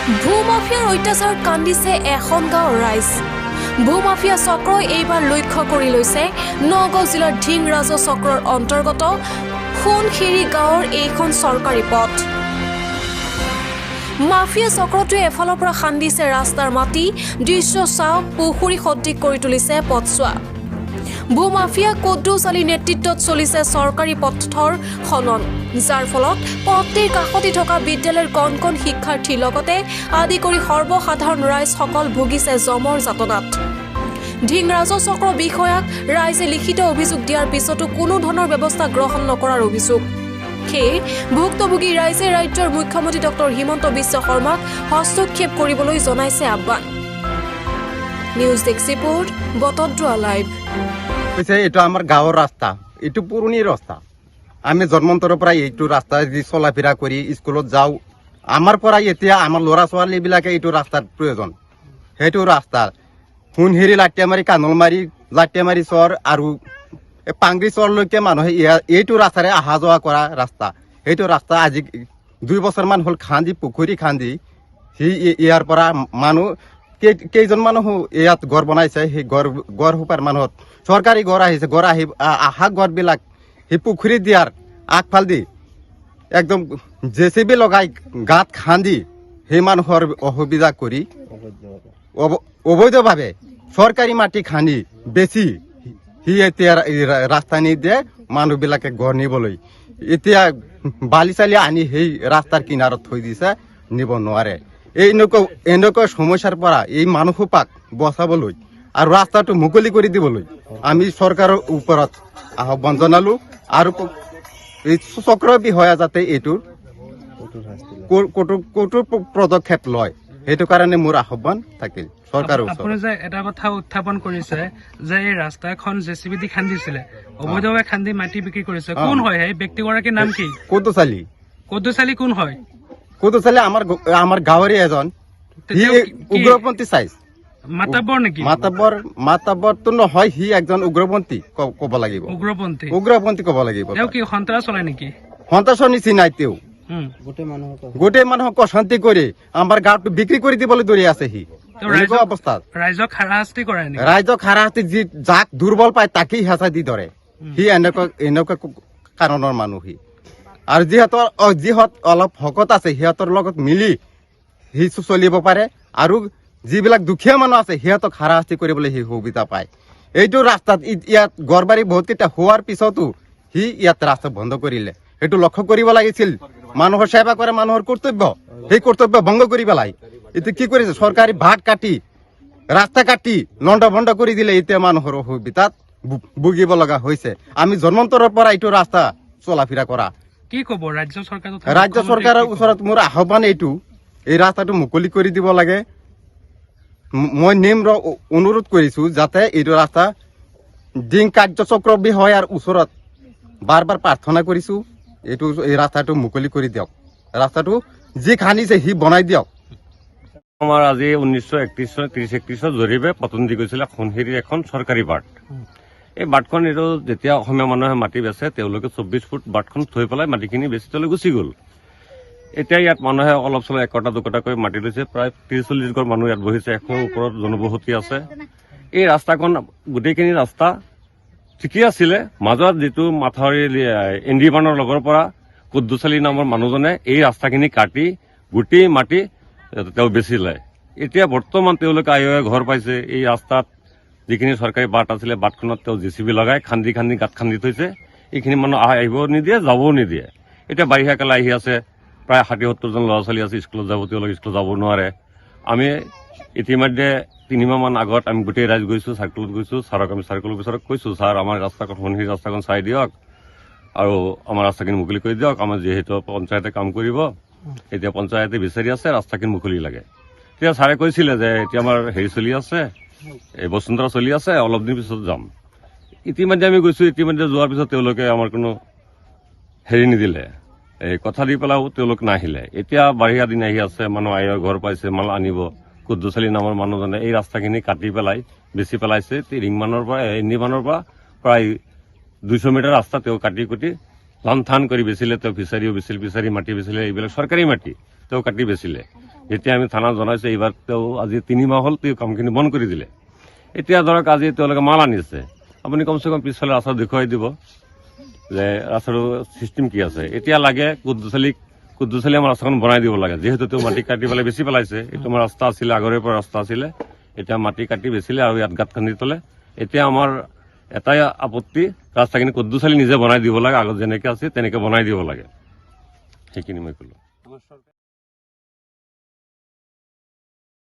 ভূমাফিয়াৰ অত্যাচাৰত কান্দিছে এখন গাঁৱৰ ৰাইজ। ভূমাফিয়া চক্ৰই এইবাৰ লক্ষ্য কৰি লৈছে নগাঁও জিলাৰ ঢিংৰাজ চক্ৰৰ অন্তৰ্গত সোণখিৰি গাঁৱৰ এইখন চৰকাৰী পথ। মাফিয়া চক্ৰটোৱে এফালৰ পৰা খান্দিছে ৰাস্তাৰ মাটি, দৃশ্য চাওক, পুখুৰী সদৃশ কৰি তুলিছে পথছোৱা। ভূমাফিয়া কুদ্দুছ আলীৰ নেতৃত্বত চলিছে চৰকাৰী পথৰ খনন, যাৰ ফলত পথটিৰ কাষতে থকা বিদ্যালয়ৰ কণ কণ শিক্ষাৰ্থীৰ লগতে আদি কৰি সৰ্বসাধাৰণ ৰাইজসকল ভুগিছে জমৰ যাতনাত। ঢিংৰাজ চক্ৰ বিষয়াক ৰাইজে লিখিত অভিযোগ দিয়াৰ পিছতো কোনো ধৰণৰ ব্যৱস্থা গ্ৰহণ নকৰাৰ অভিযোগ। সেয়ে ভুক্তভোগী ৰাইজে ৰাজ্যৰ মুখ্যমন্ত্ৰী ডক্টৰ হিমন্ত বিশ্ব শৰ্মাক হস্তক্ষেপ কৰিবলৈ জনাইছে আহ্বান। News desk report, Batadrava live. এইটো আমাৰ গাঁৱৰ ৰাস্তা, এইটো পুৰণি ৰাস্তা। আমি জন্মান্তৰৰ পৰা এইটো ৰাস্তা যি চলা ফিৰা কৰি স্কুলত যাওঁ, আমাৰ পৰা এতিয়া আমাৰ ল'ৰা ছোৱালীবিলাকে এইটো ৰাস্তাৰ প্ৰয়োজন। সেইটো ৰাস্তা সোণহিৰি, লাটিয়ামাৰী, কানলমাৰী, লাটিয়ামাৰী চৰ আৰু পাংৰি চৰলৈকে মানুহে এইটো ৰাস্তাৰে অহা যোৱা কৰা ৰাস্তা। সেইটো ৰাস্তা আজি 2 বছৰমান হ'ল খান্দি, পুখুৰী খান্দি ইয়াৰ পৰা মানুহ কেইজন মানুহ ইয়াত ঘৰ বনাইছে। সেই ঘৰ সোপাৰ মানুহত চৰকাৰী ঘৰ আহিছে, ঘৰ আহি আহা ঘৰবিলাক সেই পুখুৰী দিয়াৰ আগফাল দি একদম JCB লগাই গাঁত খান্দি সেই মানুহৰ অসুবিধা কৰি অবৈধভাৱে চৰকাৰী মাটি খান্দি বেছি সি এতিয়া ৰাস্তা নিদিয়ে মানুহবিলাকে ঘৰ নিবলৈ। এতিয়া বালি চালি আনি সেই ৰাস্তাৰ কিনাৰত থৈ দিছে, নিব নোৱাৰে। এনেকুৱা সমস্যাৰ পৰা এই মানুহসোপাক বচাবলৈ আৰু ৰাস্তাটো মুকলি কৰি দিবলৈ আমি চৰকাৰৰ ওপৰত আহ্বান জনালো আৰু এই চক্ৰ বিষয়া যাতে এইটোৰ কঠোৰ পদক্ষেপ লয়, সেইটো কাৰণে মোৰ আহ্বান থাকিল চৰকাৰৰ ওচৰত। আপুনি যে এটা কথা উত্থাপন কৰিছে যে এই ৰাস্তাখন JCB দি খান্দিছিলে, অবৈধভাৱে খান্দি মাটি বিক্ৰী কৰিছে, কোন হয় সেই ব্যক্তিগৰাকীৰ নাম কি? কুদ্দুছ আলী। কুদ্দুছ আলী কোন হয়? কুদ্দুছ আলী আমাৰ গাঁৱৰে এজন, সি উগ্ৰপন্থী চাইজ। মাতাব্বৰ নেকি? মাতাব্বৰটো নহয়, সি একজন উগ্ৰপন্থী ক'ব লাগিব। উগ্ৰপন্থী ক'ব লাগিব। তেওঁ কি সন্ত্ৰাস চলাই নেকি? সন্ত্ৰাসৰ নিচিনাই তেওঁ গোটেই মানুহক অশান্তি কৰি আমাৰ গাঁৱটো বিক্ৰী কৰি দিবলৈ ধৰি আছে। সি এনেকুৱা অৱস্থাত ৰাইজক হাৰাশাস্তি কৰে নেকি? ৰাইজক হাৰাশাস্তি যাক দুৰ্বল পায় তাকেই হেঁচা দি ধৰে। সি এনেকুৱা কাৰণৰ মানুহ সি। আৰু যিহঁত অলপ শকত আছে সিহঁতৰ লগত মিলি সি চলিব পাৰে, আৰু যিবিলাক দুখীয়া মানুহ আছে সিহঁতক হাৰাশাস্তি কৰিবলৈ সি সুবিধা পায়। এইটো ৰাস্তাত ইয়াত ঘৰবাৰী বহুত কেইটা হোৱাৰ পিছতো সি ইয়াত ৰাস্তা বন্ধ কৰিলে। সেইটো লক্ষ্য কৰিব লাগিছিল। মানুহৰ সেৱা কৰে মানুহৰ কৰ্তব্য, সেই কৰ্তব্য ভংগ কৰি পেলাই এতিয়া কি কৰিছে, চৰকাৰী ভাট কাটি ৰাস্তা কাটি লণ্ড ভণ্ড কৰি দিলে। এতিয়া মানুহৰ অসুবিধাত ভুগিব লগা হৈছে। আমি জন্মান্তৰৰ পৰা এইটো ৰাস্তা চলা ফিৰা কৰা। কি ক'ব ৰাজ্য চৰকাৰৰ ওচৰত মোৰ আহ্বান এইটো, এই ৰাস্তাটো মুকলি কৰি দিব লাগে। মই নিম্ৰ অনুৰোধ কৰিছো যাতে এইটো ৰাস্তা ডিং কাৰ্যচক্ৰ বিষয়াৰ ওচৰত বাৰ প্ৰাৰ্থনা কৰিছো, এই ৰাস্তাটো মুকলি কৰি দিয়ক। ৰাস্তাটো যি খান্দিছে সি বনাই দিয়ক। আমাৰ আজি 1931 জৰীপে পতন দি গৈছিলে সোণহিৰিৰ এখন চৰকাৰী বাট। এই বাটখন এইটো যেতিয়া অসমীয়া মানুহে মাটি বেচে, তেওঁলোকে 24 ফুট বাটখন থৈ পেলাই মাটিখিনি বেচি তলৈ গুচি গ'ল। এতিয়া ইয়াত মানুহে অলপ চলপ 1 কটা 2 কটাকৈ মাটি লৈছে। প্ৰায় 30-40 ঘৰ মানুহ ইয়াত বহিছে। 100ৰ ওপৰত জনবসতি আছে। এই ৰাস্তাখন গোটেইখিনি ৰাস্তা ঠিকেই আছিলে। মাজত যিটো মাথাউৰি এণ্ডিমানৰ লগৰ পৰা কুদ্দুছ আলী নামৰ মানুহজনে এই ৰাস্তাখিনি কাটি গোটেই মাটি তেওঁ বেচিলে। এতিয়া বৰ্তমান তেওঁলোকে আই ঘৰ পাইছে। এই ৰাস্তাত যিখিনি চৰকাৰী বাট আছিলে, বাটখনত তেওঁ JCB লগাই খান্দি গাঁত খান্দি থৈছে। এইখিনি মানুহ আহিব নিদিয়ে, যাবও নিদিয়ে। এতিয়া বাৰিষা কালে আহি আছে, প্ৰায় 60-70জন ল'ৰা ছোৱালী আছে স্কুলত যাব, তেওঁলোকে স্কুলত যাব নোৱাৰে। আমি ইতিমধ্যে 3 মাহমান আগত আমি গোটেই ৰাইজ গৈছো, চাৰ্কুলত গৈছো। ছাৰক আমি চাৰ্কুল অফিচাৰক কৈছো, ছাৰ আমাৰ ৰাস্তাখন সোণহিৰি ৰাস্তাখন চাই দিয়ক আৰু আমাৰ ৰাস্তাখিনি মুকলি কৰি দিয়ক। আমাৰ যিহেতু পঞ্চায়তে কাম কৰিব, এতিয়া পঞ্চায়তে বিচাৰি আছে ৰাস্তাখিনি মুকলি লাগে। তেতিয়া ছাৰে কৈছিলে যে এতিয়া আমাৰ হেৰি চলি আছে, এই বসুন্ধৰা চলি আছে, অলপ দিন পিছত যাম। ইতিমধ্যে আমি গৈছো। ইতিমধ্যে যোৱাৰ পিছত তেওঁলোকে আমাৰ কোনো হেৰি নিদিলে, এই কথা দি পেলাইও তেওঁলোক নাহিলে। এতিয়া বাৰিষা দিন আহি আছে, মানুহ ঘৰ পাইছে, মাল আনিব। কুদ্দুছ আলী নামৰ মানুহজনে এই ৰাস্তাখিনি কাটি পেলাই বেচি পেলাইছে। এণ্ডিমানৰ পৰা প্ৰায় 200 মিটাৰ ৰাস্তা তেওঁ কাটি লান থান কৰি বেচিলে। তেওঁ ফিচাৰীও বেচিলে, ফিচাৰী মাটি বেচিলে, এইবিলাক চৰকাৰী মাটি তেওঁ কাটি বেচিলে। যেতিয়া আমি থানাত জনাইছো এইবাৰ তেওঁ আজি 3 মাহ হ'ল তেওঁ কামখিনি বন্ধ কৰি দিলে। এতিয়া ধৰক আজি তেওঁলোকে মাল আনিছে, আপুনি কমচে কম পিছফালে ৰাস্তা দেখুৱাই দিব যে ৰাস্তাৰ চিষ্টেম কি আছে। এতিয়া লাগে কুদ্দুচালী আমাৰ ৰাস্তাখন বনাই দিব লাগে, যিহেতু তেওঁ মাটি কাটি পেলাই বেছি পেলাইছে। এইটো আমাৰ ৰাস্তা আছিলে, আগৰে পৰা ৰাস্তা আছিলে, এতিয়া মাটি কাটি বেচিলে আৰু ইয়াত গাঁত খান্দি থলে। এতিয়া আমাৰ এটাই আপত্তি, ৰাস্তাখিনি কুদ্দুচালী নিজে বনাই দিব লাগে, আগত যেনেকে আছে তেনেকে বনাই দিব লাগে, সেইখিনি মই ক'লো।